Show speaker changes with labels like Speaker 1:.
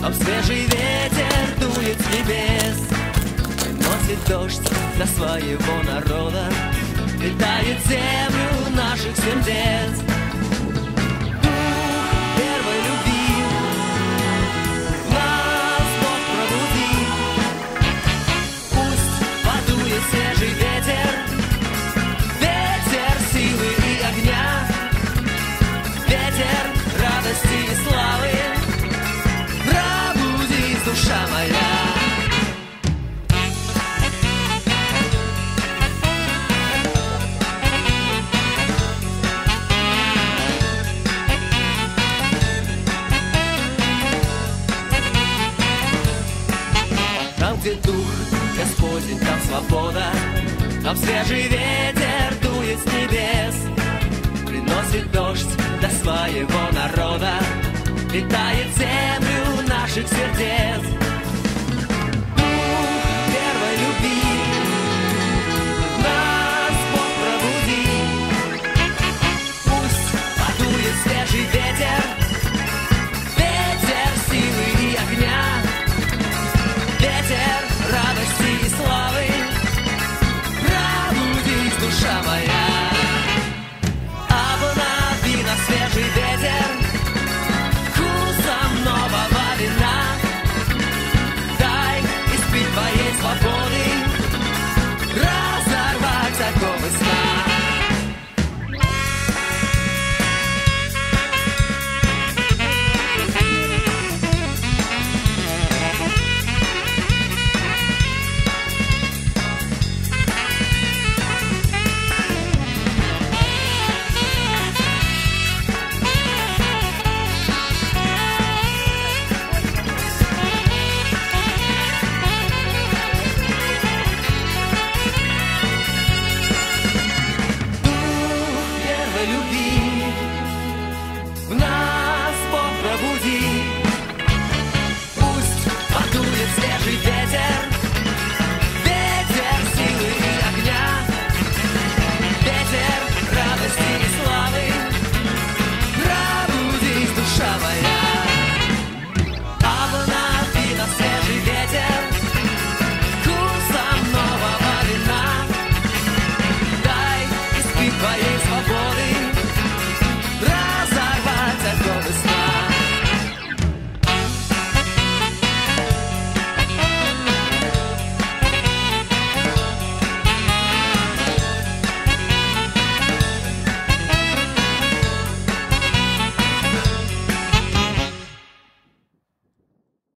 Speaker 1: Там свежий ветер дует с небес, приносит дождь для своего народа, питает землю наших сердец. Дух первой любви в нас Бог пробуди. Пусть подует свежий ветер, ветер силы и огня, ветер радости и славы. Пробудись, душа моя. Там, где Дух Господень, там свобода, там свежий ветер дует с небес, приносит дождь для своего народа, питает землю наших сердец.